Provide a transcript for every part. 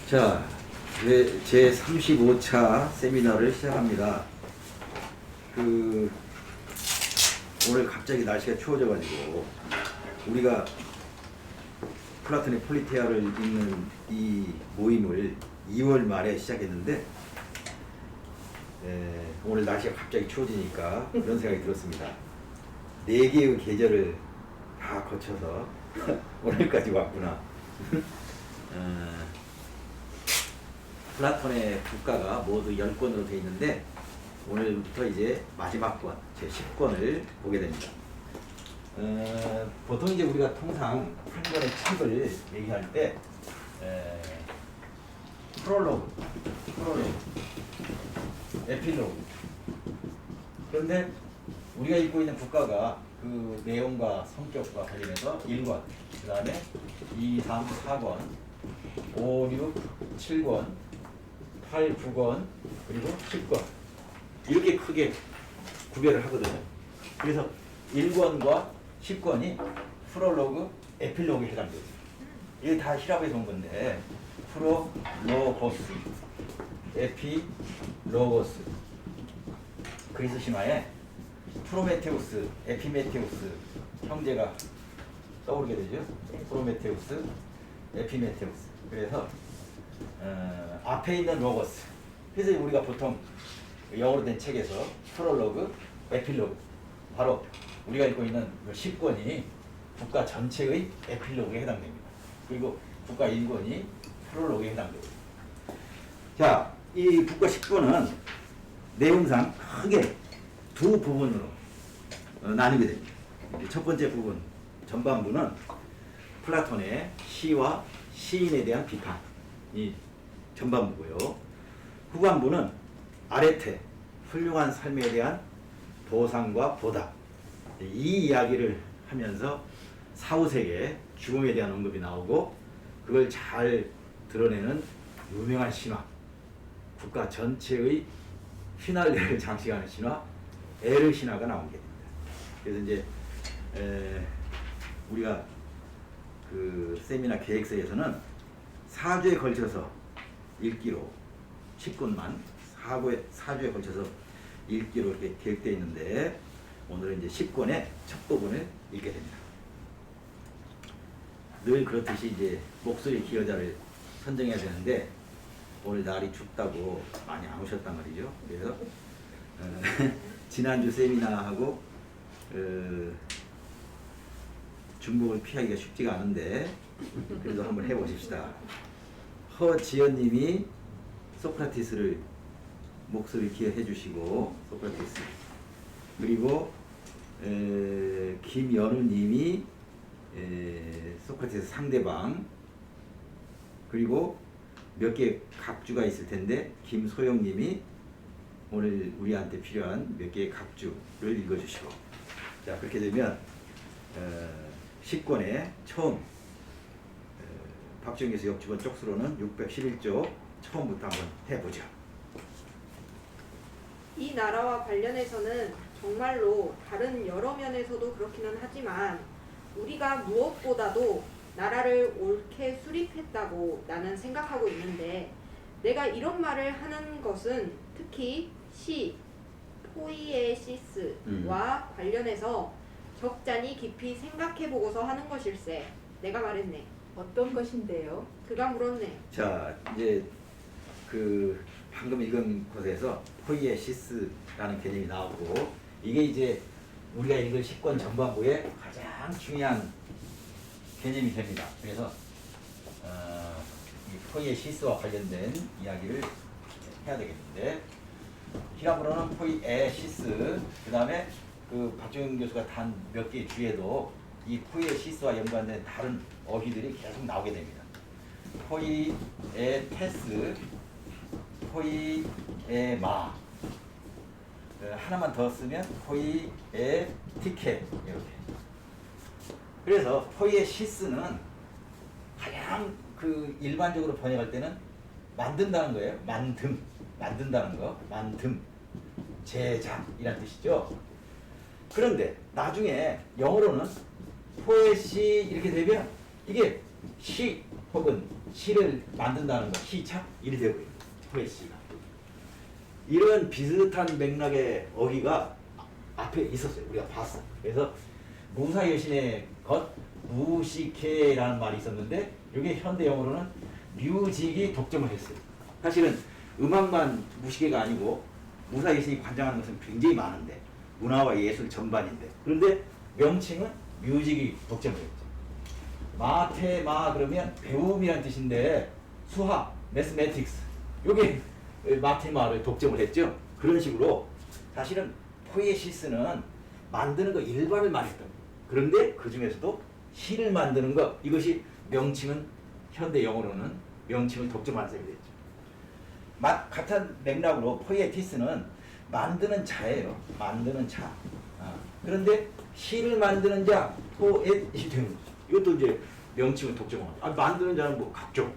자, 제 35차 세미나를 시작합니다. 오늘 갑자기 날씨가 추워져가지고 우리가 플라톤의 폴리테아를 읽는 이 모임을 2월 말에 시작했는데 오늘 날씨가 갑자기 추워지니까 그런 생각이 들었습니다. 4개의 계절을 다 거쳐서 오늘까지 왔구나. 플라톤의 국가가 모두 10권으로 되어 있는데 오늘부터 이제 마지막 권, 제 10권을 보게 됩니다. 보통 이제 우리가 통상 한 권의 책을 얘기할 때 프롤로그, 에필로그. 그런데 우리가 읽고 있는 국가가 그 내용과 성격과 관련해서 1권, 그 다음에 2, 3, 4권, 5, 6, 7권, 8, 9권, 그리고 10권. 이렇게 크게 구별을 하거든요. 그래서 1권과 10권이 프롤로그, 에필로그에 해당되죠. 이게 다 히라보에서 온 건데, 프로로고스, 에피로고스. 그리스 신화에 프로메테우스, 에피메테우스 형제가 떠오르게 되죠. 프로메테우스, 에피메테우스. 그래서 앞에 있는 로고스. 그래서 우리가 보통 영어로 된 책에서 프롤로그, 에필로그, 바로 우리가 읽고 있는 10권이 국가 전체의 에필로그에 해당됩니다. 그리고 국가 1권이 프롤로그에 해당됩니다. 자, 이 국가 10권은 내용상 크게 두 부분으로 나뉘게 됩니다. 첫 번째 부분, 전반부는 플라톤의 시와 시인에 대한 비판이 전반부고요. 후반부는 아레테, 훌륭한 삶에 대한 보상과 보답, 이 이야기를 하면서 사후세계, 죽음에 대한 언급이 나오고 그걸 잘 드러내는 유명한 신화, 국가 전체의 피날레를 장식하는 신화, 에르 신화가 나오게 됩니다. 그래서 이제 우리가 그 세미나 계획서에서는 4주에 걸쳐서 읽기로 10권만 4주에 걸쳐서 읽기로 이렇게 계획되어 있는데 오늘은 이제 10권의 첫 부분을 읽게 됩니다. 늘 그렇듯이 이제 목소리 기여자를 선정해야 되는데 오늘 날이 춥다고 많이 안 오셨단 말이죠. 그래서 지난주 세미나하고 중복을 피하기가 쉽지가 않은데 그래도 한번 해보십시다. 허지연님이 소크라테스를 목소리 기여해 주시고 소크라테스, 그리고 김연우님이 소크라테스 상대방, 그리고 몇 개 각주가 있을 텐데 김소영님이 오늘 우리한테 필요한 몇 개의 각주를 읽어주시고, 자 그렇게 되면 10권의 처음 박지영 교수 역주본 쪽수로는 611쪽 처음부터 한번 해보죠. 이 나라와 관련해서는 정말로 다른 여러 면에서도 그렇기는 하지만 우리가 무엇보다도 나라를 옳게 수립했다고 나는 생각하고 있는데, 내가 이런 말을 하는 것은 특히 시 포이에시스와 관련해서 적잖이 깊이 생각해보고서 하는 것일세. 내가 말했네. 어떤 것인데요? 그가 물었네. 자, 이제 그 방금 읽은 곳에서 포이에시스라는 개념이 나왔고, 이게 이제 우리가 읽은 10권 전반부의 가장 중요한 개념이 됩니다. 그래서 이 포이에시스와 관련된 이야기를 해야 되겠는데, 히라브로는 포이에시스, 그 다음에 그 박정현 교수가 단 몇 개 주에도 이 포이에시스와 연관된 다른 어휘들이 계속 나오게 됩니다. 포이에테스, 포이에마, 하나만 더 쓰면 포이에티케, 이렇게. 그래서 포이에시스는 가장 그 일반적으로 번역할 때는 만든다는 거예요. 만든다는 거, 제작이란 뜻이죠. 그런데 나중에 영어로는 포에시 이렇게 되면 이게 시 혹은 시를 만든다는 거, 시착 일이 되고 있는 포에시가. 이런 비슷한 맥락의 어휘가 앞에 있었어요. 우리가 봤어. 그래서 무사여신의 것, 무시케라는 말이 있었는데 이게 현대 영어로는 뮤직이 독점을 했어요. 사실은 음악만 무시케가 아니고 무사여신이 관장하는 것은 굉장히 많은데 문화와 예술 전반인데 그런데 명칭은 뮤직이 독점을 했죠. 마테마 그러면 배움이란 뜻인데 수학, 매스매틱스 요게 마테마를 독점을 했죠. 그런 식으로 사실은 포에시스는 만드는 거 일반을 말했던 거예요. 그런데 그 중에서도 시를 만드는 것 이것이 명칭은 현대 영어로는 명칭을 독점한 셈이 됐죠. 같은 맥락으로 포에티스는 만드는 자예요. 만드는 자. 그런데 시를 만드는 자 포엣이 되는 거죠. 이것도 이제 명칭을 독점한 거죠. 만드는 자는 뭐 각종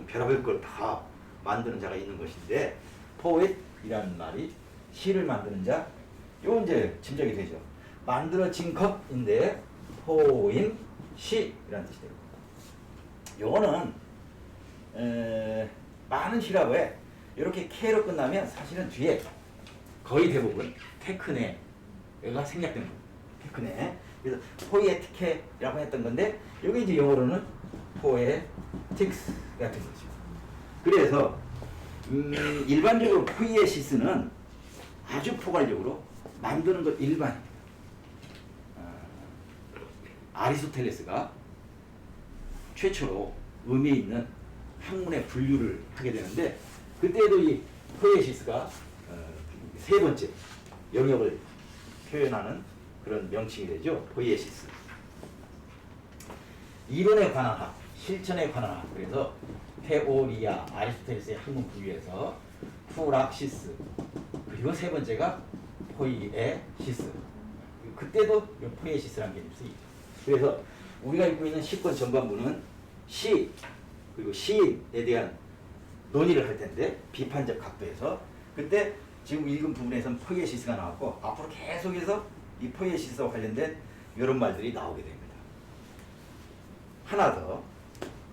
별의별 걸 다 만드는 자가 있는 것인데 포엣이라는 말이 시를 만드는 자. 요 이제 짐작이 되죠. 만들어진 것인데 포인 시라는 뜻이 되고. 요거는 많은 시라고에 이렇게 K로 끝나면 사실은 뒤에 거의 대부분 테크네가 생략된 거예요. 테크네. 그래서 포에티케라고 했던 건데 여기 이제 영어로는 포에틱스 같은 거죠. 그래서 일반적으로 포이에시스는 아주 포괄적으로 만드는 것 일반. 아리스토텔레스가 최초로 의미 있는 학문의 분류를 하게 되는데 그때도 이 포에시스가 세 번째 영역을 표현하는 그런 명칭이 되죠. 포이에시스. 이론에 관한 학, 실천에 관한 학. 그래서 테오리아, 아리스토텔레스의 학문 분류에서 프락시스 그리고 세 번째가 포이에시스. 그때도 포이에시스라는 개념이 쓰이죠. 그래서 우리가 읽고 있는 시권 전반부는 시 그리고 시인에 대한 논의를 할 텐데 비판적 각도에서 그때 지금 읽은 부분에서는 포이에시스가 나왔고 앞으로 계속해서 이 포이에시스와 관련된 이런 말들이 나오게 됩니다. 하나 더,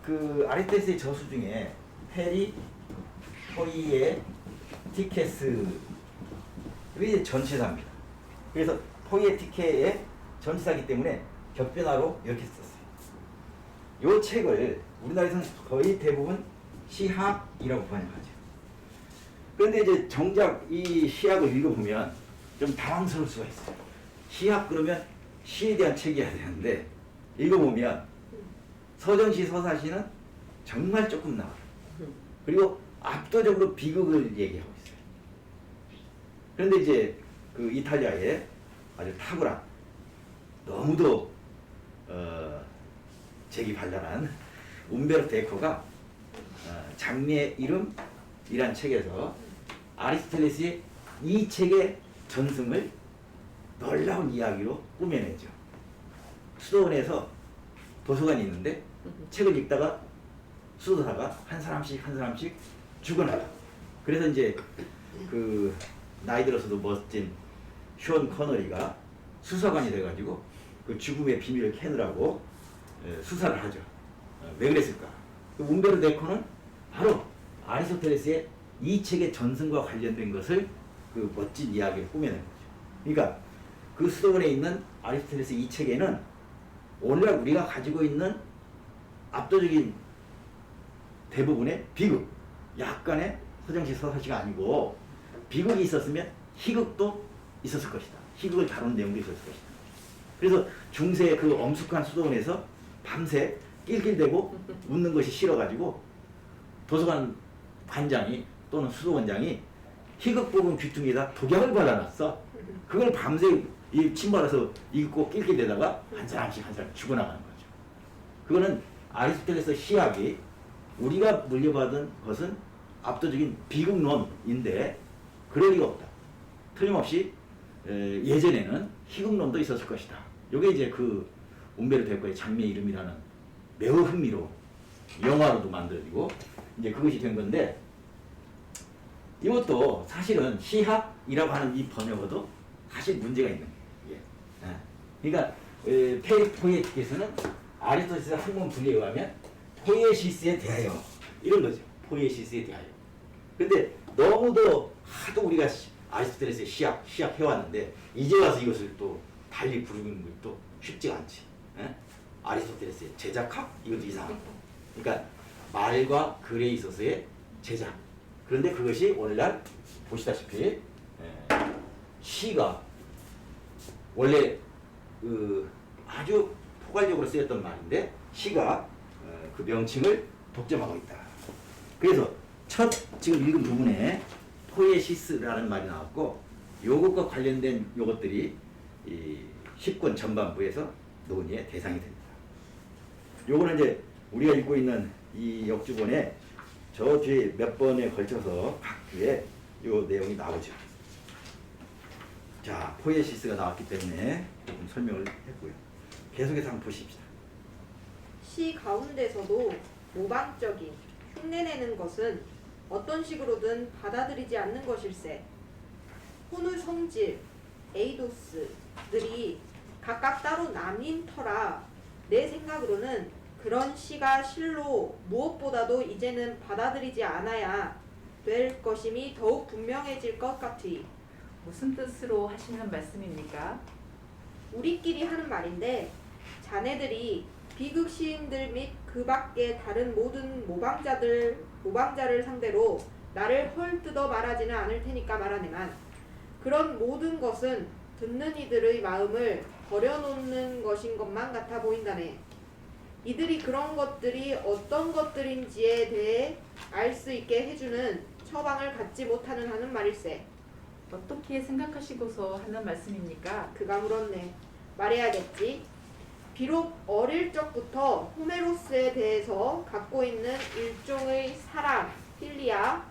그 아리스토텔레스의 저수 중에 페리 포이에티케스 이게 전치사입니다. 그래서 포이에티케의 전치사이기 때문에 격변화로 이렇게 썼어요. 이 책을 우리나라에서는 거의 대부분 시학이라고 번역하죠. 그런데 이제 정작 이 시학을 읽어보면 좀 당황스러울 수가 있어요. 시학 그러면 시에 대한 책이어야 되는데 읽어보면 서정시, 서사시는 정말 조금 나와요. 그리고 압도적으로 비극을 얘기하고 있어요. 그런데 이제 그 이탈리아의 아주 탁월한 너무도 재기발랄한 움베르토 에코가 장미의 이름이란 책에서 아리스토텔레스의 이 책의 전승을 놀라운 이야기로 꾸며내죠. 수도원에서 도서관이 있는데 책을 읽다가 수도사가 한 사람씩 죽어나가. 그래서 이제 그 나이 들어서도 멋진 션 커너리가 수사관이 돼가지고 그 죽음의 비밀을 캐느라고 수사를 하죠. 왜 그랬을까? 그 움베르토 에코는 바로 아리스토텔레스의 이 책의 전승과 관련된 것을 그 멋진 이야기를 꾸며낸 거죠. 그러니까 그 수도원에 있는 아리스토텔레스 이 책에는 오늘날 우리가 가지고 있는 압도적인 대부분의 비극, 약간의 서정시 서사시가 아니고 비극이 있었으면 희극도 있었을 것이다. 희극을 다루는 내용도 있었을 것이다. 그래서 중세의 그 엄숙한 수도원에서 밤새 낄낄대고 웃는 것이 싫어가지고 도서관 관장이 또는 수도원장이 희극 부분 귀퉁이에다 독약을 발라놨어. 그걸 밤새 이 침발라서 읽고 낄낄대다가 한 사람씩 죽어나가는 거죠. 그거는 아리스토텔레스 시학이 우리가 물려받은 것은 압도적인 비극론인데 그럴 리가 없다. 틀림없이 예전에는 희극론도 있었을 것이다. 이게 이제 그 움베르토 에코의 장미의 이름이라는 매우 흥미로운 영화로도 만들어지고 이제 그것이 된 건데 이것도 사실은 시학이라고 하는 이 번역어도 사실 문제가 있는 거예요. 그러니까 페리 포이에티케스는 아리스토텔레스 학문 분리에 의하면 포이에시스에 대하여 이런 거죠. 포이에시스에 대하여. 근데 너무도 하도 우리가 아리스토텔레스의 시학 해왔는데 이제 와서 이것을 또 달리 부르는 것도 쉽지가 않지. 예? 아리스토텔레스의 제작학 이것도 이상하고. 그러니까 말과 글에 있어서의 제작. 그런데 그것이 오늘날 보시다시피 시가 원래 아주 포괄적으로 쓰였던 말인데 시가 그 명칭을 독점하고 있다. 그래서 첫 지금 읽은 부분에 포에시스라는 말이 나왔고 요것과 관련된 요것들이 이 10권 전반부에서 논의의 대상이 됩니다. 요거는 이제 우리가 읽고 있는 이 역주본에 저 뒤에 몇 번에 걸쳐서 각 뒤에 요 내용이 나오죠. 자, 포에시스가 나왔기 때문에 조금 설명을 했고요. 계속해서 한번 보십시다. 시 가운데서도 모방적인 흉내내는 것은 어떤 식으로든 받아들이지 않는 것일세. 혼의 성질, 에이도스들이 각각 따로 나뉜 터라 내 생각으로는 그런 시가 실로 무엇보다도 이제는 받아들이지 않아야 될 것임이 더욱 분명해질 것 같으니. 무슨 뜻으로 하시는 말씀입니까? 우리끼리 하는 말인데 자네들이 비극 시인들 및 그 밖의 다른 모든 모방자를 상대로 나를 헐뜯어 말하지는 않을 테니까 말하네만 그런 모든 것은 듣는 이들의 마음을 버려놓는 것인 것만 같아 보인다네. 이들이 그런 것들이 어떤 것들인지에 대해 알 수 있게 해주는 처방을 갖지 못하는 하는 말일세. 어떻게 생각하시고서 하는 말씀입니까? 그가 물었네. 말해야겠지. 비록 어릴 적부터 호메로스에 대해서 갖고 있는 일종의 사랑, 필리아,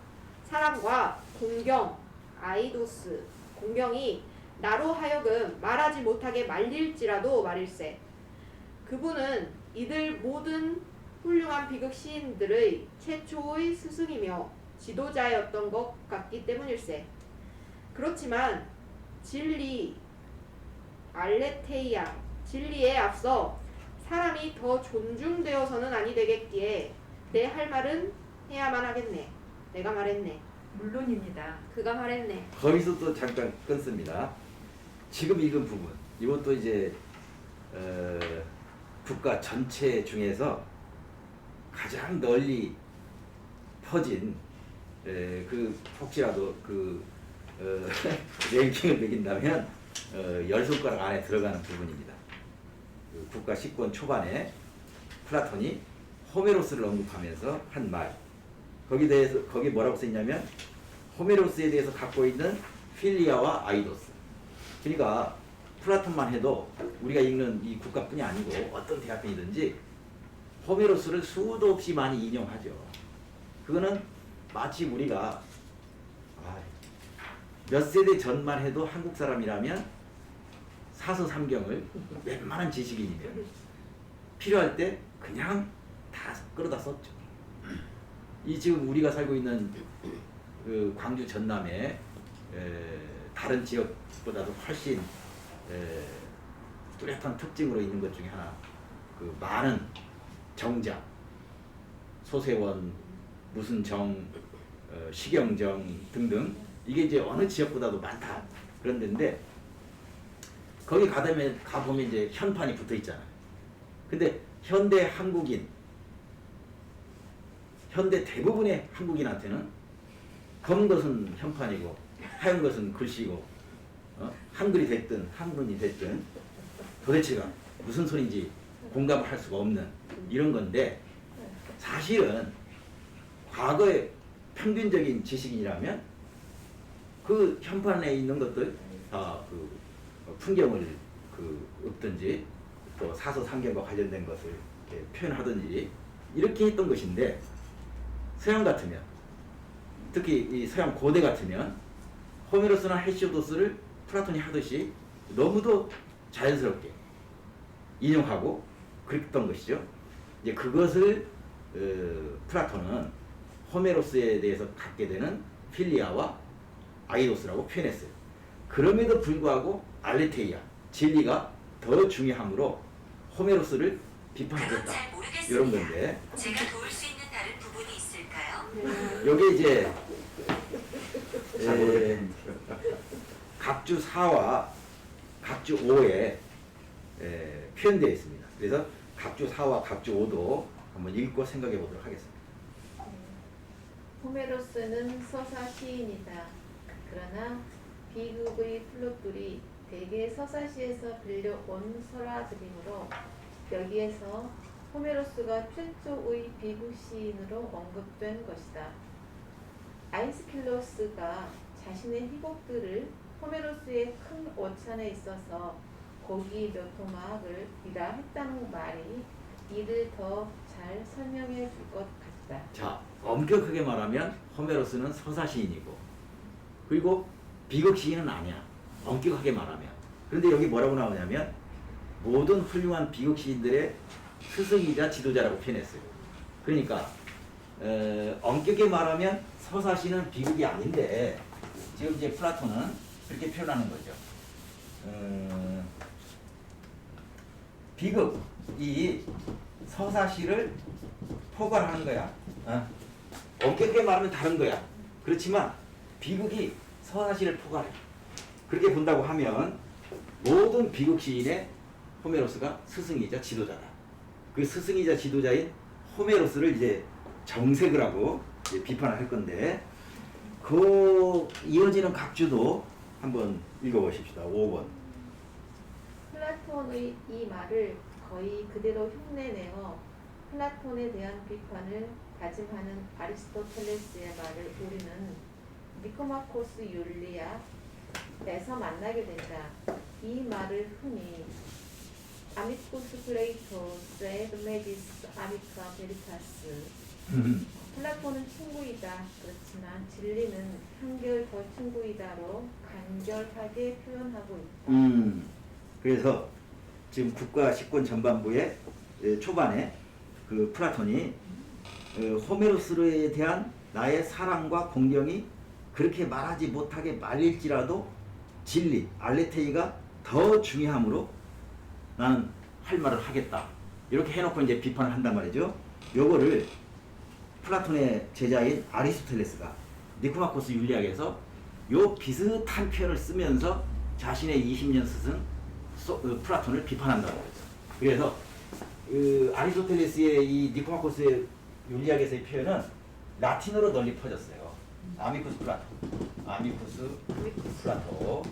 사랑과 공경, 아이도스, 공경이 나로 하여금 말하지 못하게 말릴지라도 말일세. 그분은 이들 모든 훌륭한 비극 시인들의 최초의 스승이며 지도자였던 것 같기 때문일세. 그렇지만 진리, 알레테이아, 진리에 앞서 사람이 더 존중되어서는 아니 되겠기에 내 할 말은 해야만 하겠네. 내가 말했네. 물론입니다. 그가 말했네. 거기서 또 잠깐 끊습니다. 지금 읽은 부분 이것도 이제 국가 전체 중에서 가장 널리 퍼진 그 혹시라도 그 랭킹을 매긴다면 10손가락 안에 들어가는 부분입니다. 그 국가 10권 초반에 플라톤이 호메로스를 언급하면서 한 말, 거기 뭐라고 써있냐면 호메로스에 대해서 갖고 있는 필리아와 아이도스. 그러니까 플라톤만 해도 우리가 읽는 이 국가뿐이 아니고 어떤 대학편이든지 호메로스를 수도 없이 많이 인용하죠. 그거는 마치 우리가 몇 세대 전만 해도 한국 사람이라면 사서삼경을 웬만한 지식인이면 필요할 때 그냥 다 끌어다 썼죠. 이 지금 우리가 살고 있는 그 광주 전남의 다른 지역보다도 훨씬 뚜렷한 특징으로 있는 것 중에 하나, 그 많은 정작, 소세원, 무슨 정, 시경정 등등 이게 이제 어느 지역보다도 많다 그런 데인데 거기 가보면 이제 현판이 붙어 있잖아요. 근데 현대 한국인, 현대 대부분의 한국인한테는 검은 것은 현판이고 하얀 것은 글씨고 한글이 됐든 한문이 됐든 도대체가 무슨 소리인지 공감을 할 수가 없는 이런 건데 사실은 과거의 평균적인 지식인이라면 그 현판에 있는 것들 다 그 풍경을 읊든지 또 사서삼경과 관련된 것을 이렇게 표현하든지 이렇게 했던 것인데 서양 같으면 특히 이 서양 고대 같으면 호메로스나 헤시오도스를 플라톤이 하듯이 너무도 자연스럽게 인용하고 그랬던 것이죠. 이제 그것을 플라톤은 호메로스에 대해서 갖게 되는 필리아와 아이도스라고 표현했어요. 그럼에도 불구하고 알레테이아, 진리가 더 중요하므로 호메로스를 비판하겠다. 이런 건데. 제가 도울 수 있는 다른 부분이 있을까? 요게 이제 각주 4와 각주 5에 표현되어 있습니다. 그래서 각주 4와 각주 5도 한번 읽고 생각해 보도록 하겠습니다. 호메로스는 서사 시인이다. 그러나 비극의 플롯들이 대개 서사시에서 빌려온 설화들이므로 여기에서 호메로스가 최초의 비극 시인으로 언급된 것이다. 아이스킬로스가 자신의 희곡들을 호메로스의 큰 오찬에 있어서 거기 몇 토막을 이라 했다는 말이 이를 더 잘 설명해 줄 것 같다. 자, 엄격하게 말하면 호메로스는 서사 시인이고 그리고 비극 시인은 아니야. 엄격하게 말하면. 그런데 여기 뭐라고 나오냐면 모든 훌륭한 비극 시인들의 스승이자 지도자라고 표현했어요. 그러니까 엄격하게 말하면 서사 시는 비극이 아닌데 지금 이제 플라톤은 그렇게 표현하는 거죠. 비극, 이 서사시를 포괄하는 거야. 엄격하게 말하면 다른 거야. 그렇지만 비극이 서사시를 포괄해. 그렇게 본다고 하면 모든 비극 시인의 호메로스가 스승이자 지도자다. 그 스승이자 지도자인 호메로스를 이제 정색을 하고 이제 비판을 할 건데 그 이어지는 각주도 한번 읽어보십시다. 5번. 플라톤의 이 말을 거의 그대로 흉내내어 플라톤에 대한 비판을 다짐하는 아리스토텔레스의 말을 우리는 니코마코스 율리아에서 만나게 된다. 이 말을 흔히 아미쿠스 플레이토 세드메디스 아미카 베리타스 플라톤은 친구이다. 그렇지만 진리는 한결 더 친구이다로 간결하게 표현하고 있다. 그래서 지금 국가 식권 전반부의 초반에 그 플라톤이 호메로스에 대한 나의 사랑과 공경이 그렇게 말하지 못하게 말릴지라도 진리, 알레테이가 더 중요하므로 나는 할 말을 하겠다. 이렇게 해놓고 이제 비판을 한단 말이죠. 요거를 플라톤의 제자인 아리스토텔레스가 니코마코스 율리학에서 요 비슷한 표현을 쓰면서 자신의 20년 스승 플라톤을 비판한다고 그랬죠. 그래서 아리스토텔레스의 이 니코마코스의 율리학에서의 표현은 라틴어로 널리 퍼졌어요. 아미쿠스 플라토, 아미쿠스 플라토,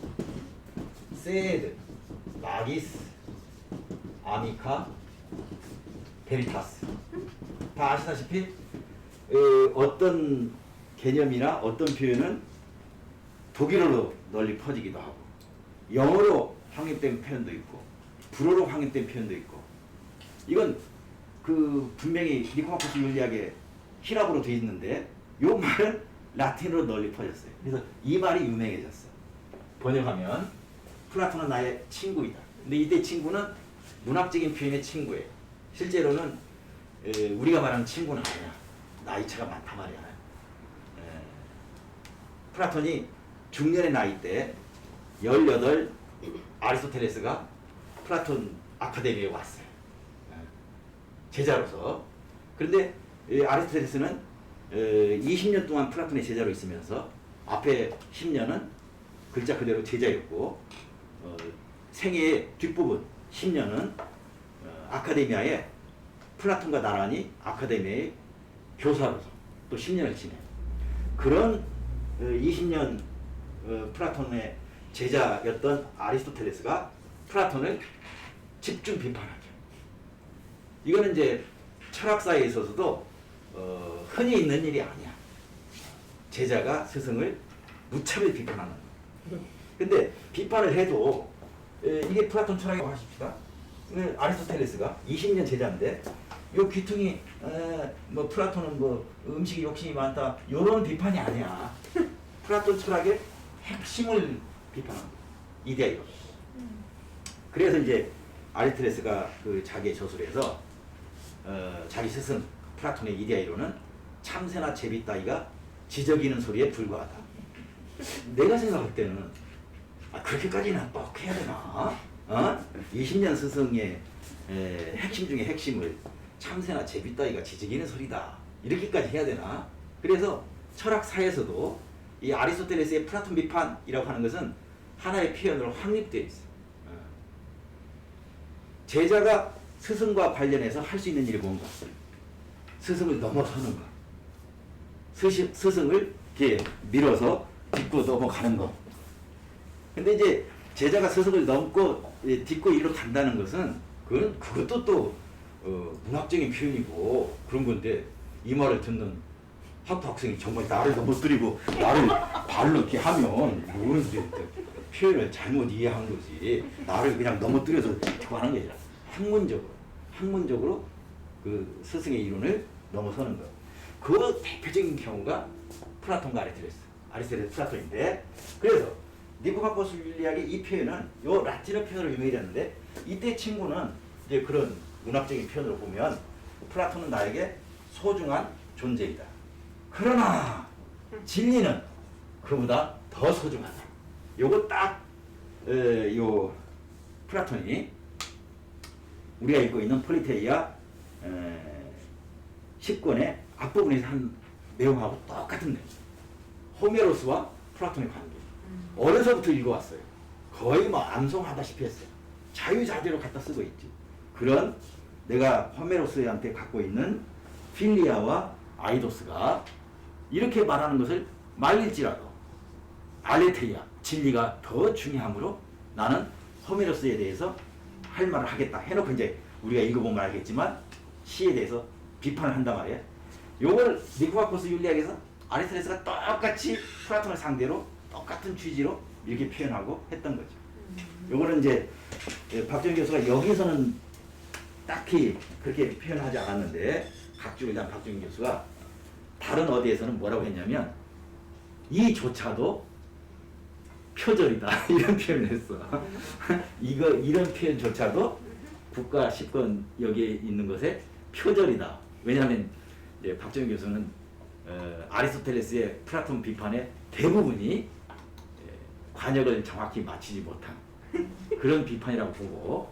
세드, 마기스, 아미카, 베리타스. 다 아시다시피 어떤 개념이나 어떤 표현은 독일어로 널리 퍼지기도 하고 영어로 확립된 표현도 있고 불어로 확립된 표현도 있고 이건 그 분명히 니코마코스 율리학에 히랍어로 돼 있는데 요 말은 라틴어로 널리 퍼졌어요. 그래서 이 말이 유명해졌어. 번역하면 플라톤은 나의 친구이다. 근데 이때 친구는 문학적인 표현의 친구예요. 실제로는 우리가 말하는 친구는 아니야. 나이차가 많단 말이야. 플라톤이 중년의 나이 때 18 아리스토텔레스가 플라톤 아카데미에 왔어요. 제자로서. 그런데 아리스토텔레스는 20년 동안 플라톤의 제자로 있으면서 앞에 10년은 글자 그대로 제자였고 생애의 뒷부분 10년은 아카데미아에 플라톤과 나란히 아카데미아의 교사로서 또 10년을 지내. 그런 20년 플라톤의 제자였던 아리스토텔레스가 플라톤을 집중 비판하죠. 이거는 이제 철학사에 있어서도 흔히 있는 일이 아니야. 제자가 스승을 무차별 비판하는 거. 근데 비판을 해도 이게 플라톤 철학이라고 하십시다. 아리스토텔레스가 20년 제자인데 요 귀퉁이 뭐 플라톤은 뭐 음식에 욕심이 많다 요런 비판이 아니야. 플라톤 철학의 핵심을 비판한 거야. 이데아이로. 그래서 이제 아리스토텔레스가 그 자기의 저술에서 자기 스승 플라톤의 이데아이로는 참새나 제비 따위가 지저귀는 소리에 불과하다. 내가 생각할 때는 그렇게까지는 꼭 해야 되나? 20년 스승의 핵심 중에 핵심을 참새나 제비 따위가 지저귀는 소리다. 이렇게까지 해야 되나? 그래서 철학사에서도 이 아리스토텔레스의 플라톤 비판이라고 하는 것은 하나의 표현으로 확립되어 있어요. 제자가 스승과 관련해서 할 수 있는 일이 뭔가? 스승을 넘어서는 것. 스승을 이렇게 밀어서 딛고 넘어가는 것. 근데 이제 제자가 스승을 넘고 딛고 이리로 간다는 것은 그것도 또 문학적인 표현이고 그런 건데 이 말을 듣는 학생이 정말 나를 넘어뜨리고 나를 발로 이렇게 하면 뭐는 이제 표현을 잘못 이해한 거지. 나를 그냥 넘어뜨려서 그거 하는 게 아니라 학문적으로 그 스승의 이론을 넘어서는 거. 그 대표적인 경우가 플라톤과 아리스토텔레스 플라톤인데, 그래서 니코마코스 율리학의 이 표현은 요 라틴어 표현으로 유명이 됐는데, 이때 친구는 이제 그런 문학적인 표현으로 보면 플라톤은 나에게 소중한 존재이다. 그러나 진리는 그보다 더 소중하다. 요거 딱 요 플라톤이 우리가 읽고 있는 폴리테이아 10권의 앞부분에서 한 내용하고 똑같은 내용. 호메로스와 플라톤의 관계. 어려서부터 읽어왔어요. 거의 뭐 암송하다시피 했어요. 자유자재로 갖다 쓰고 있지. 그런 내가 호메로스한테 갖고 있는 필리아와 아이도스가 이렇게 말하는 것을 말릴지라도 알레테이아, 진리가 더 중요하므로 나는 호메로스에 대해서 할 말을 하겠다 해놓고 이제 우리가 읽어보면 알겠지만 시에 대해서 비판을 한단 말이에요. 요걸 니코마코스 율리학에서 아리스토텔레스가 똑같이 플라톤을 상대로 똑같은 취지로 이렇게 표현하고 했던 거죠. 요거는 이제 박정희 교수가 여기서는 딱히 그렇게 표현하지 않았는데 각주를 단 박정희 교수가 다른 어디에서는 뭐라고 했냐면 이조차도 표절이다 이런 표현을 했어. 이런 표현조차도 국가 10권 여기에 있는 것에 표절이다. 왜냐하면 이제 박정희 교수는 아리스토텔레스의 플라톤 비판의 대부분이 관역을 정확히 맞추지 못한 그런 비판이라고 보고,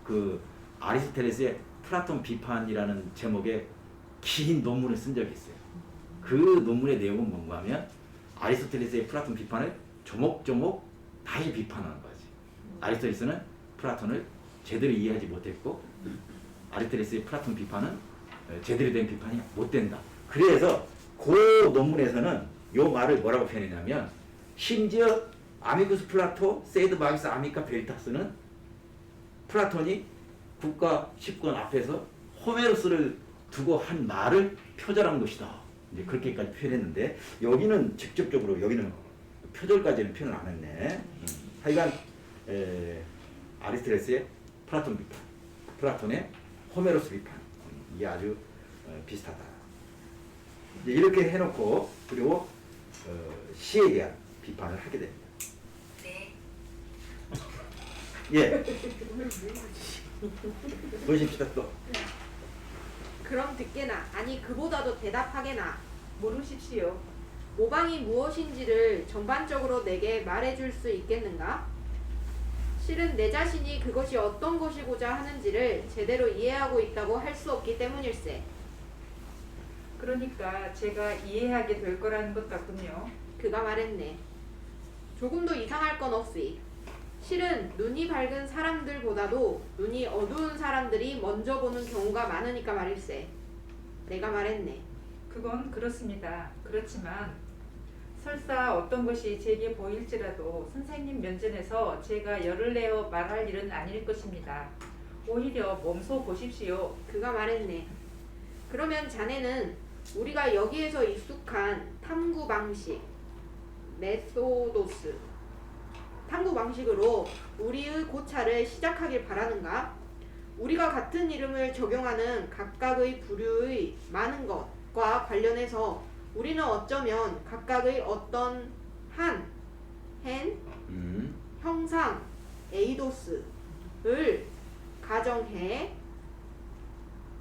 그 아리스토텔레스의 플라톤 비판이라는 제목의 긴 논문을 쓴 적이 있어요. 그 논문의 내용은 뭔가 하면 아리스토텔레스의 플라톤 비판을 조목조목 다시 비판하는 거지. 아리스토텔레스는 플라톤을 제대로 이해하지 못했고 아리스토텔레스의 플라톤 비판은 제대로 된 비판이 못 된다. 그래서 그 논문에서는 요 말을 뭐라고 표현했냐면, 심지어 아미쿠스 플라토 세이드 마기스 아미카 베리타스는 플라톤이 국가 10권 앞에서 호메로스를 두고 한 말을 표절한 것이다. 이제 그렇게까지 표현했는데 여기는 직접적으로 여기는 표절까지는 표현을 안 했네. 하여간 아리스토텔레스의 플라톤 비판, 플라톤의 호메로스 비판, 이게 아주 비슷하다. 이제 이렇게 해놓고 그리고 시에 대한 비판을 하게 됩니다. 네. 예. 보십시다 또. 그럼 듣게나 아니 그보다도 대답하게나 모르십시오. 모방이 무엇인지를 전반적으로 내게 말해줄 수 있겠는가? 실은 내 자신이 그것이 어떤 것이고자 하는지를 제대로 이해하고 있다고 할 수 없기 때문일세. 그러니까 제가 이해하게 될 거라는 것 같군요. 그가 말했네. 조금도 이상할 건 없으이. 실은 눈이 밝은 사람들보다도 눈이 어두운 사람들이 먼저 보는 경우가 많으니까 말일세. 내가 말했네. 그건 그렇습니다. 그렇지만 설사 어떤 것이 제게 보일지라도 선생님 면전에서 제가 열을 내어 말할 일은 아닐 것입니다. 오히려 몸소 보십시오. 그가 말했네. 그러면 자네는 우리가 여기에서 익숙한 탐구 방식, 메소도스, 탐구 방식으로 우리의 고찰을 시작하길 바라는가? 우리가 같은 이름을 적용하는 각각의 부류의 많은 것과 관련해서 우리는 어쩌면 각각의 어떤 헨, 형상, 에이도스를 가정해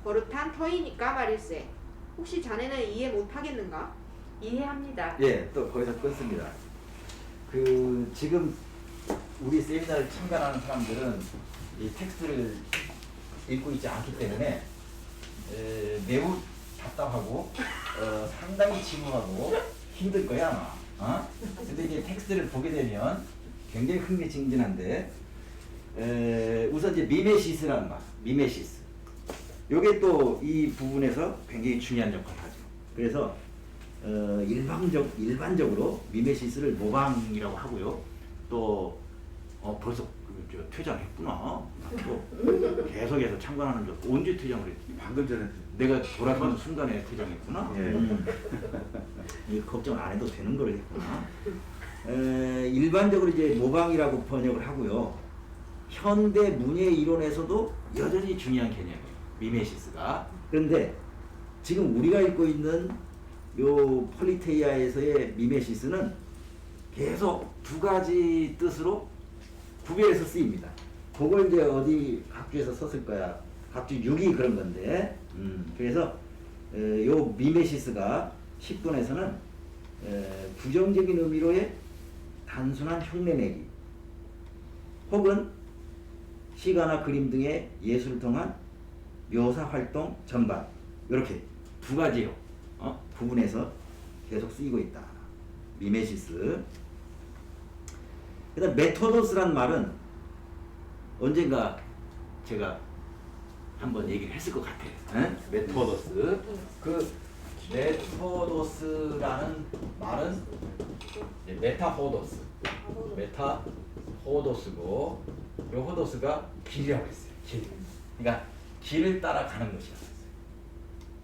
버릇한 터이니까 말일세. 혹시 자네는 이해 못하겠는가? 이해합니다. 예, 또 거기서 끊습니다. 그 지금 우리 세미나를 참관하는 사람들은 이 텍스트를 읽고 있지 않기 때문에 매우 답답하고 상당히 지루하고 힘들 거야 아마. 근데 이제 텍스트를 보게 되면 굉장히 흥미진진한데 우선 이제 미메시스라는 말, 미메시스. 요게 또 이 부분에서 굉장히 중요한 역할을 하죠. 그래서 일반적으로 미메시스를 모방이라고 하고요. 또 벌써 퇴장했구나. 또 계속해서 참관하는 줄 언제 퇴장을 했지? 방금 전에 내가 돌아가는 순간에 퇴장했구나. 예. 이 걱정 안 해도 되는 걸 했구나. 일반적으로 이제 모방이라고 번역을 하고요. 현대 문예 이론에서도 여전히 중요한 개념이에요. 미메시스가. 그런데 지금 우리가 읽고 있는 요 폴리테이아에서의 미메시스는 계속 두 가지 뜻으로 구별해서 쓰입니다. 그걸 이제 어디 각주에서 썼을 거야. 각주 6이 그런 건데. 그래서 요 미메시스가 10권에서는 부정적인 의미로의 단순한 흉내내기 혹은 시가나 그림 등의 예술을 통한 묘사 활동 전반 이렇게 두 가지로 구분해서 계속 쓰이고 있다. 미메시스. 그다음 메토도스란 말은 언젠가 제가 한번 얘기를 했을 것 같아요. 메토도스. 그 메토도스라는 말은 메타호도스. 메타호도스고 요 호도스가 길이라고 했어요. 길. 그러니까 길을 따라가는 것이라고 했어요.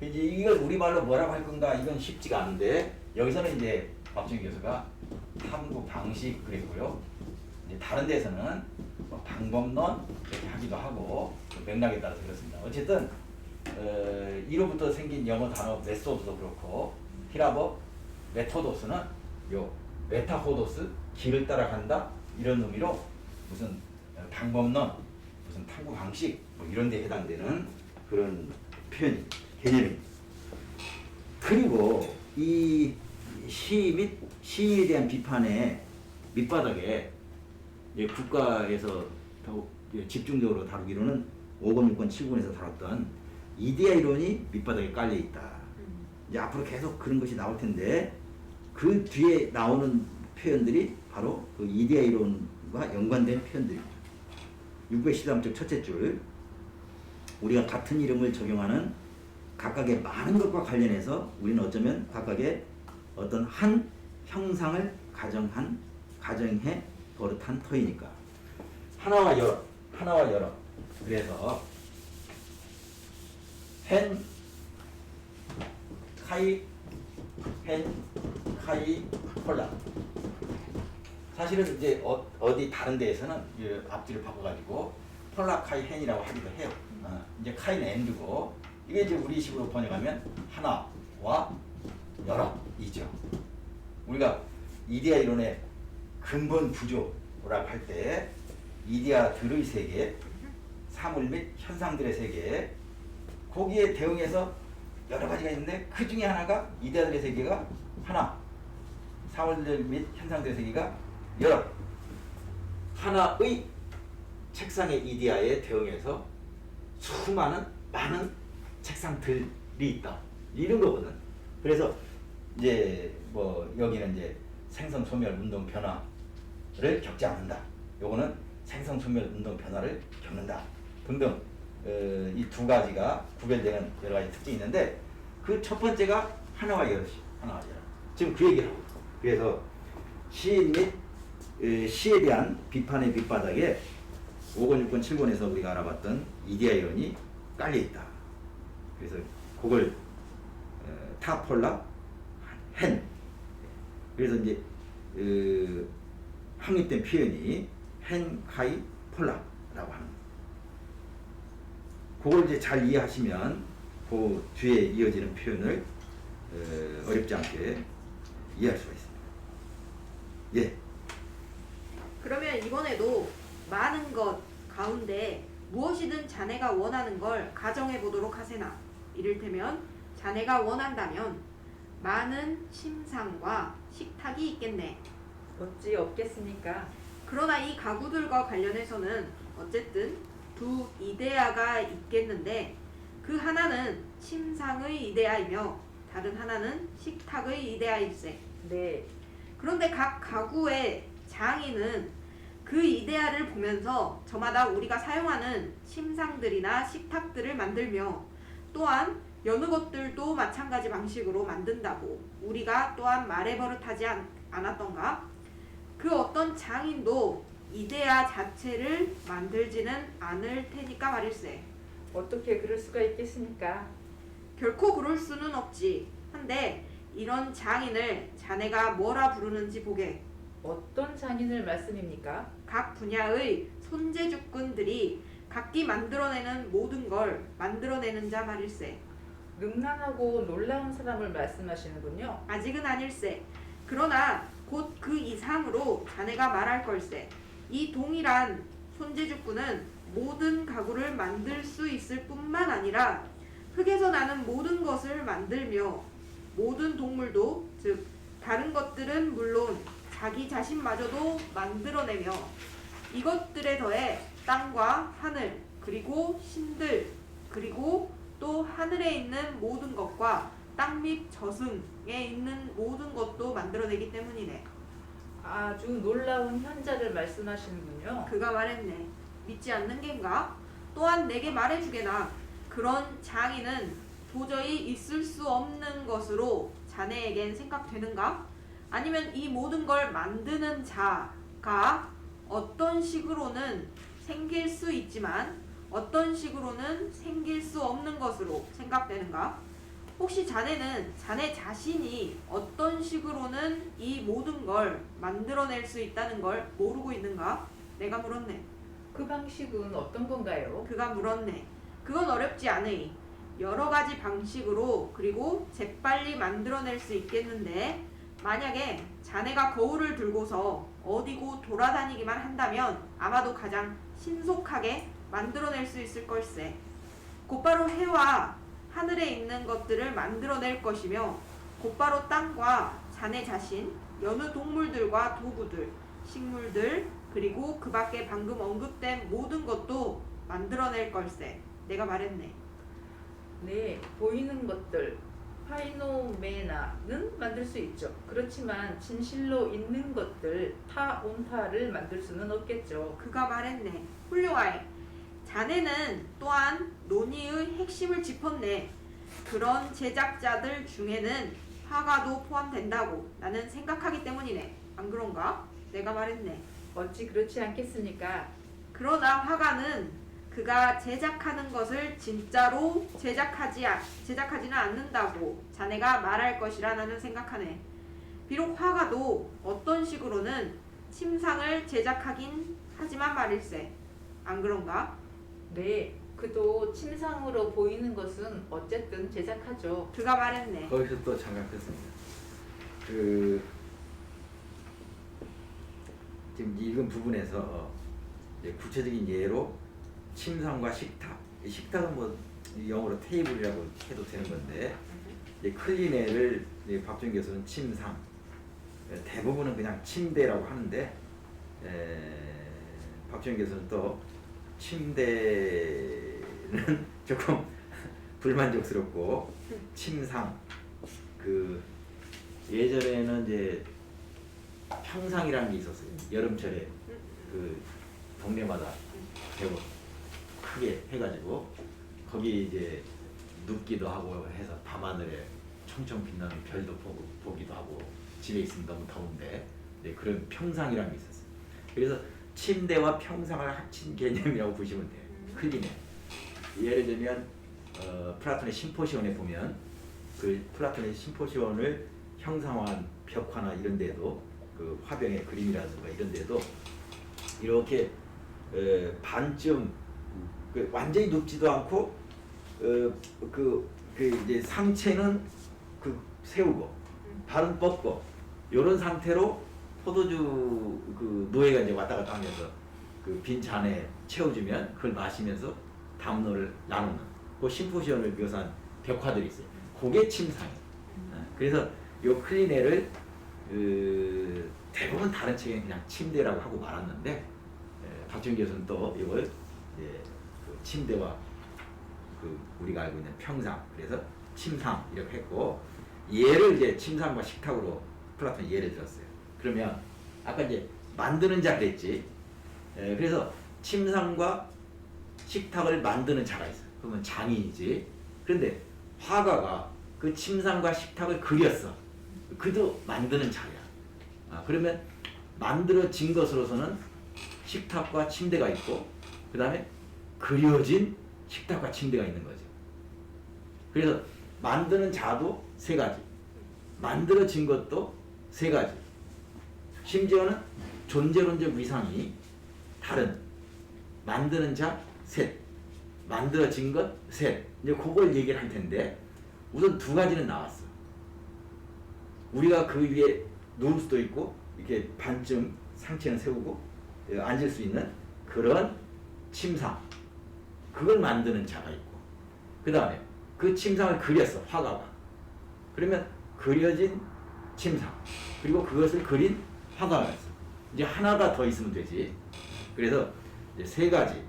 이제 이걸 우리말로 뭐라고 할 건가 이건 쉽지가 않은데 여기서는 이제 박준희 교수가 탐구 방식 그랬고요. 이제 다른 데서는 뭐 방법론 이렇게 하기도 하고 맥락에 따라서 그렇습니다. 어쨌든 이로부터 생긴 영어 단어 메소드도 그렇고 히라버 메토도스는 요 메타호도스 길을 따라간다 이런 의미로 무슨 방법론 무슨 탐구 방식 뭐 이런 데 해당되는 그런 표현 개념입니다. 그리고 이 시 및 시에 대한 비판의 밑바닥에 국가에서 더욱 집중적으로 다루기로는 5권, 6권, 7권에서 다뤘던 이데아 이론이 밑바닥에 깔려 있다. 이제 앞으로 계속 그런 것이 나올 텐데 그 뒤에 나오는 표현들이 바로 그 이데아 이론과 연관된 표현들입니다. 613쪽 첫째 줄 우리가 같은 이름을 적용하는 각각의 많은 것과 관련해서 우리는 어쩌면 각각의 어떤 한 형상을 가정해 버릇한 터이니까 하나와 여러 그래서 헨 카이 폴라 사실은 이제 어디 다른 데에서는 앞뒤를 바꿔가지고 폴라 카이 헨이라고 하기도 해요. 이제 카이는 엔드고 이게 이제 우리식으로 번역하면 하나와 여러이죠. 우리가 이데아 이론의 근본 구조라고 할 때 이데아들의 세계, 사물 및 현상들의 세계 거기에 대응해서 여러 가지가 있는데 그 중에 하나가 이데아들의 세계가 하나, 사물들 및 현상들의 세계가 여러. 하나의 책상의 이데아에 대응해서 많은 책상들이 있다. 이런 거거든. 그래서 이제 뭐 여기는 이제 생성 소멸 운동 변화를 겪지 않는다. 요거는 생성 소멸 운동 변화를 겪는다. 등등 이 두 가지가 구별되는 여러 가지 특징이 있는데 그 첫 번째가 하나와 여럿이 하나와 여럿. 지금 그 얘기를 하고 있어. 그래서 시인 및 시에 대한 비판의 밑바닥에 5권, 6권, 7권에서 우리가 알아봤던 이데아 이론이 깔려 있다. 그래서 그걸 타폴라 헨. 그래서 이제 확립된 표현이 헨 카이 폴라라고 하는. 그걸 이제 잘 이해하시면 그 뒤에 이어지는 표현을 어렵지 않게 이해할 수가 있습니다. 예. 그러면 이번에도 많은 것 가운데 무엇이든 자네가 원하는 걸 가정해 보도록 하세나. 이를테면 자네가 원한다면 많은 침상과 식탁이 있겠네. 어찌 없겠습니까? 그러나 이 가구들과 관련해서는 어쨌든 두 이데아가 있겠는데 그 하나는 침상의 이데아이며 다른 하나는 식탁의 이데아일세. 네, 그런데 각 가구의 장인은 그 이데아를 보면서 저마다 우리가 사용하는 침상들이나 식탁들을 만들며 또한 여느 것들도 마찬가지 방식으로 만든다고 우리가 또한 말해버릇하지 않았던가? 그 어떤 장인도 이데아 자체를 만들지는 않을 테니까 말일세. 어떻게 그럴 수가 있겠습니까? 결코 그럴 수는 없지. 한데 이런 장인을 자네가 뭐라 부르는지 보게. 어떤 장인을 말씀입니까? 각 분야의 손재주꾼들이 각기 만들어내는 모든 걸 만들어내는 자 말일세. 능란하고 놀라운 사람을 말씀하시는군요. 아직은 아닐세. 그러나 곧 그 이상으로 자네가 말할 걸세. 이 동일한 손재주꾼은 모든 가구를 만들 수 있을 뿐만 아니라 흙에서 나는 모든 것을 만들며 모든 동물도 즉 다른 것들은 물론 자기 자신마저도 만들어내며 이것들에 더해 땅과 하늘 그리고 신들 그리고 또 하늘에 있는 모든 것과 땅 밑 저승에 있는 모든 것도 만들어내기 때문이네. 아주 놀라운 현자를 말씀하시는군요. 그가 말했네. 믿지 않는 겐가? 또한 내게 말해주게나. 그런 장인은 도저히 있을 수 없는 것으로 자네에겐 생각되는가? 아니면 이 모든 걸 만드는 자가 어떤 식으로는 생길 수 있지만 어떤 식으로는 생길 수 없는 것으로 생각되는가? 혹시 자네는 자네 자신이 어떤 식으로는 이 모든 걸 만들어낼 수 있다는 걸 모르고 있는가? 내가 물었네. 그 방식은 어떤 건가요? 그가 물었네. 그건 어렵지 않으니 여러 가지 방식으로 그리고 재빨리 만들어낼 수 있겠는데 만약에 자네가 거울을 들고서 어디고 돌아다니기만 한다면 아마도 가장 신속하게 만들어낼 수 있을 걸세. 곧바로 해와 하늘에 있는 것들을 만들어낼 것이며 곧바로 땅과 자네 자신, 여느 동물들과 도구들, 식물들 그리고 그 밖에 방금 언급된 모든 것도 만들어낼 걸세. 내가 말했네. 네, 보이는 것들 파이노메나는 만들 수 있죠. 그렇지만 진실로 있는 것들 타온타를 만들 수는 없겠죠. 그가 말했네. 훌륭하에. 자네는 또한 논의의 핵심을 짚었네. 그런 제작자들 중에는 화가도 포함된다고 나는 생각하기 때문이네. 안 그런가? 내가 말했네. 어찌 그렇지 않겠습니까? 그러나 화가는 그가 제작하는 것을 진짜로 제작하지는 않는다고 자네가 말할 것이라 나는 생각하네. 비록 화가도 어떤 식으로는 침상을 제작하긴 하지만 말일세. 안 그런가? 네, 그도 침상으로 보이는 것은 어쨌든 제작하죠. 그가 말했네. 거기서 또 잠깐 그 지금 읽은 부분에서 이제 구체적인 예로 침상과 식탁, 이 식탁은 뭐 영어로 테이블이라고 해도 되는 건데 이제 클리네를 박준 교수는 침상, 대부분은 그냥 침대라고 하는데 박준 교수는 또 침대는 조금 불만족스럽고 침상 그 예전에는 이제 평상이라는 게 있었어요. 여름철에 그 동네마다 대고 크게 해가지고 거기 이제 눕기도 하고 해서 밤하늘에 총총 빛나는 별도 보기도 하고 집에 있으면 너무 더운데 그런 평상이라는 게 있었어요. 그래서 침대와 평상을 합친 개념이라고 보시면 돼요. 클리네. 예를 들면 플라톤의 심포시온에 보면 그 플라톤의 심포시온을 형상화한 벽화나 이런 데도 그 화병의 그림이라든가 이런 데도 이렇게 반쯤 그 완전히 눕지도 않고 그 이제 상체는 그 세우고 발은 뻗고 이런 상태로 포도주 그 노예가 이제 왔다 갔다 하면서 그 빈 잔에 채워주면 그걸 마시면서 담노를 나누는 그 심포시온을 묘사한 벽화들이 있어요. 그게 침상이에요. 그래서 요 클리네를 대부분 다른 책에 그냥 침대라고 하고 말았는데 박준 교수는 또 이걸 그 침대와 그 우리가 알고 있는 평상, 그래서 침상 이렇게 했고, 얘를 이제 침상과 식탁으로 플라톤이 예를 들었어요. 그러면 아까 이제 만드는 자 그랬지. 그래서 침상과 식탁을 만드는 자가 있어요. 그러면 장인이지. 그런데 화가가 그 침상과 식탁을 그렸어. 그도 만드는 자야. 그러면 만들어진 것으로서는 식탁과 침대가 있고, 그 다음에 그려진 식탁과 침대가 있는 거죠. 그래서 만드는 자도 세 가지, 만들어진 것도 세 가지, 심지어는 존재론적 위상이 다른 만드는 자 셋, 만들어진 것 셋. 이제 그걸 얘기를 할 텐데, 우선 두 가지는 나왔어. 우리가 그 위에 누울 수도 있고 이렇게 반쯤 상체는 세우고 앉을 수 있는 그런 침상, 그걸 만드는 자가 있고, 그 다음에 그 침상을 그렸어, 화가가. 그러면 그려진 침상, 그리고 그것을 그린 화가가 있어. 이제 하나가 더 있으면 되지. 그래서 이제 세 가지,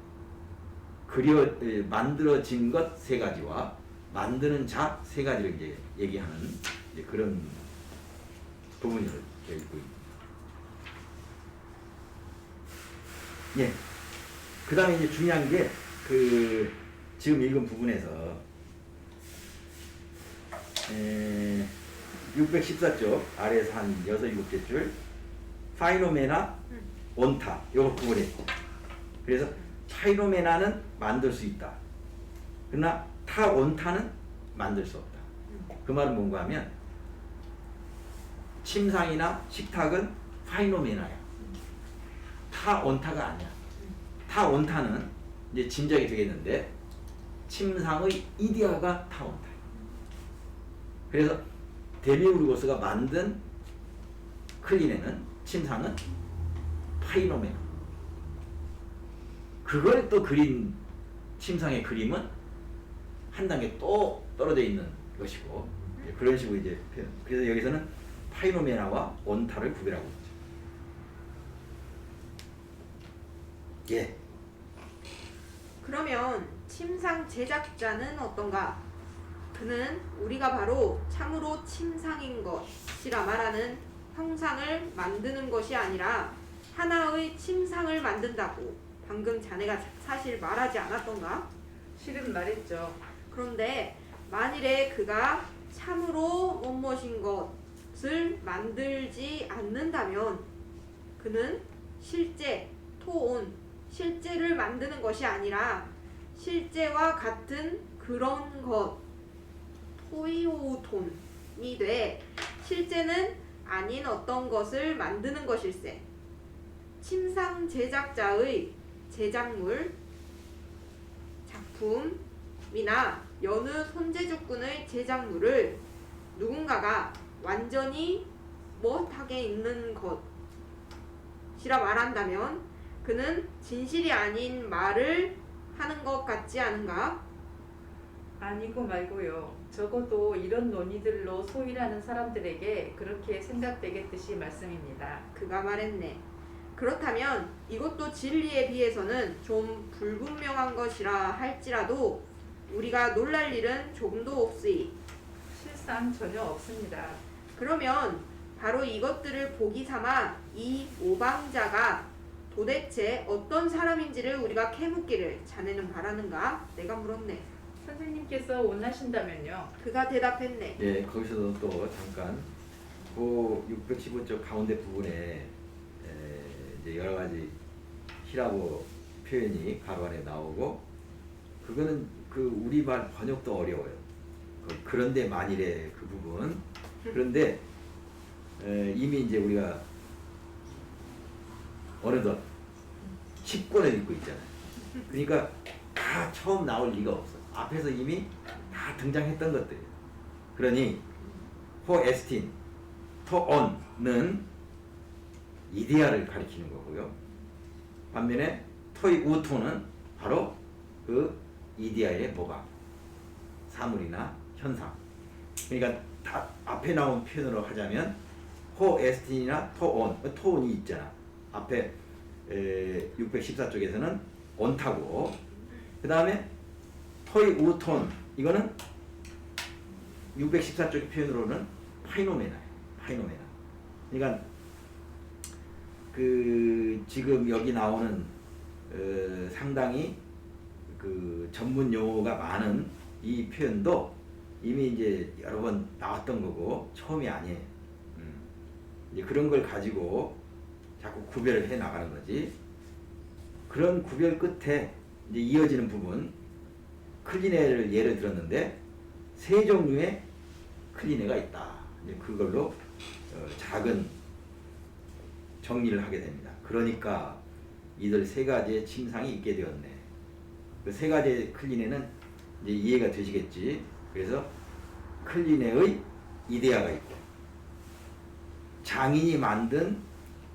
만들어진 것 세 가지와 만드는 자 세 가지를 이제 얘기하는 이제 그런 부분을 읽고 있습니다. 예. 그 다음에 이제 중요한 게 그 지금 읽은 부분에서 614쪽 아래에서 한 6, 7개 줄 파이노메나 온타 요거 구분했고, 그래서 파이노메나는 만들 수 있다. 그러나 타 온타는 만들 수 없다. 그 말은 뭔가 하면 침상이나 식탁은 파이노메나야. 타 온타가 아니야. 타 온타는 이제 짐작이 되겠는데, 침상의 이데아가 타 온타야. 그래서 데미우르고스가 만든 클리네는, 침상은 파이노메나. 그걸 또 그린 침상의 그림은 한 단계 또 떨어져 있는 것이고, 그런 식으로 이제 표현. 그래서 여기서는 파이노메나와 온타를 구별하고 있죠. 예. 그러면 침상 제작자는 어떤가? 그는 우리가 바로 참으로 침상인 것이라 말하는 형상을 만드는 것이 아니라 하나의 침상을 만든다고 방금 자네가 사실 말하지 않았던가? 실은 말했죠. 그런데 만일에 그가 참으로 무엇인 것을 만들지 않는다면 그는 실제, 토온, 실제를 만드는 것이 아니라 실제와 같은 그런 것, 토이오톤이 돼 실제는 아닌 어떤 것을 만드는 것일세. 침상 제작자의 제작물, 작품이나 여느 손재주꾼의 제작물을 누군가가 완전히 못하게 있는 것이라 말한다면 그는 진실이 아닌 말을 하는 것 같지 않은가? 아니고 말고요. 적어도 이런 논의들로 소일하는 사람들에게 그렇게 생각되겠듯이 말씀입니다. 그가 말했네. 그렇다면 이것도 진리에 비해서는 좀 불분명한 것이라 할지라도 우리가 놀랄 일은 조금도 없으이. 실상 전혀 없습니다. 그러면 바로 이것들을 보기 삼아 이 모방자가 도대체 어떤 사람인지를 우리가 캐묻기를 자네는 바라는가? 내가 물었네. 선생님께서 원하신다면요. 그가 대답했네. 예, 거기서도 또 잠깐 그 615쪽 가운데 부분에 이제 여러 가지 히라보 표현이 가로 안에 나오고, 그거는 그 우리말 번역도 어려워요. 그런데 만일에 그 부분. 그런데 이미 이제 우리가 어느덧 10권을 읽고 있잖아요. 그러니까 다 처음 나올 리가 없어. 앞에서 이미 다 등장했던 것들이에요. 그러니 호에스틴, 토온은 이데아를 가리키는 거고요. 반면에 토이 우토는 바로 그 이데아의 모방, 사물이나 현상. 그러니까 다 앞에 나온 표현으로 하자면 호에스틴이나 토온, 토온이 있잖아. 앞에 614쪽에서는 온타고, 그 다음에 토이 우톤 이거는 614쪽의 표현으로는 파이노메나예요. 파이노메나. 그러니까 그 지금 여기 나오는 상당히 그 전문 용어가 많은 이 표현도 이미 이제 여러 번 나왔던 거고 처음이 아니에요. 이제 그런 걸 가지고 자꾸 구별을 해 나가는 거지. 그런 구별 끝에 이제 이어지는 부분 클리네를 예를 들었는데 세 종류의 클리네가 있다. 이제 그걸로 작은 정리를 하게 됩니다. 그러니까 이들 세 가지의 침상이 있게 되었네. 그 세 가지의 클리네는 이제 이해가 되시겠지. 그래서 클리네의 이데아가 있고 장인이 만든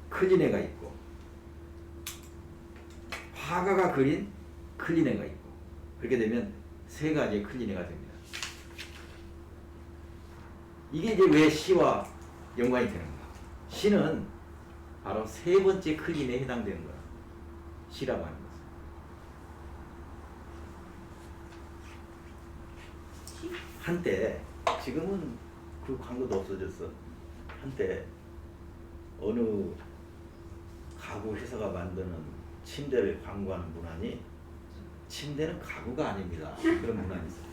클리네가 있고 화가가 그린 클리네가 있고 그렇게 되면 세 가지의 클리네가 됩니다. 이게 이제 왜 시와 연관이 되는가? 시는 바로 세 번째 클리네에 해당되는 거야. 시라고 하는 것은. 한때 지금은 그 광고도 없어졌어. 한때 어느 가구 회사가 만드는 침대를 광고하는 문안이 침대는 가구가 아닙니다. 그런 문안이 있어요.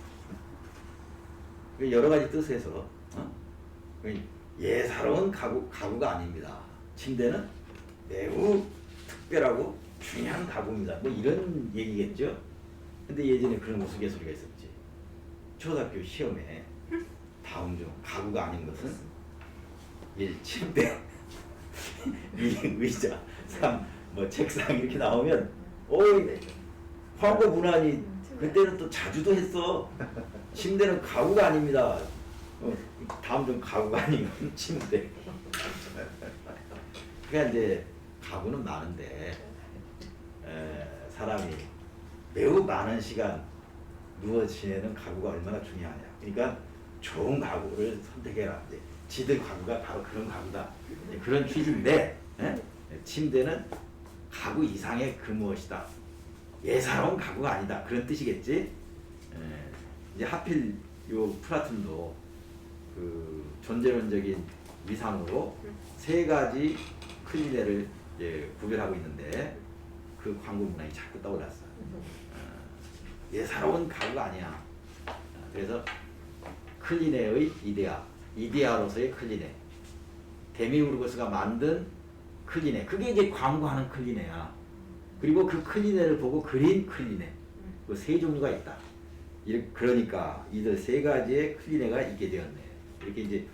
여러 가지 뜻에서 예사로운 가구가 아닙니다. 침대는 매우 특별하고 중요한 가구입니다. 뭐 이런 얘기겠죠. 근데 예전에 그런 우스갯소리가 있었지. 초등학교 시험에 다음 중 가구가 아닌 것은 1. 침대 2. 의자 3. 뭐 책상 이렇게 나오면 광고 문안이 그때는 또 자주도 했어. 침대는 가구가 아닙니다. 다음 중 가구가 아닌 건 침대. 그러니까 이제 가구는 많은데 사람이 매우 많은 시간 누워 지내는 가구가 얼마나 중요하냐. 그러니까 좋은 가구를 선택해라. 이제 지들 가구가 바로 그런 가구다. 그런 취지인데 침대는 가구 이상의 그 무엇이다. 예사로운 가구가 아니다. 그런 뜻이겠지. 이제 하필 요 플라톤도 그 존재론적인 위상으로 세 가지 클리네를 이제 구별하고 있는데 그 광고 문항이 자꾸 떠올랐어. 예사로운 가구가 아니야. 그래서 클리네의 이데아로서의 클리네, 데미우르고스가 만든 클리네, 그게 이제 광고하는 클리네야. 그리고 그 클리네를 보고 그린 클리네, 그 세 종류가 있다. 그러니까 이들 세 가지의 클리네가 있게 되었네. 이렇게 이제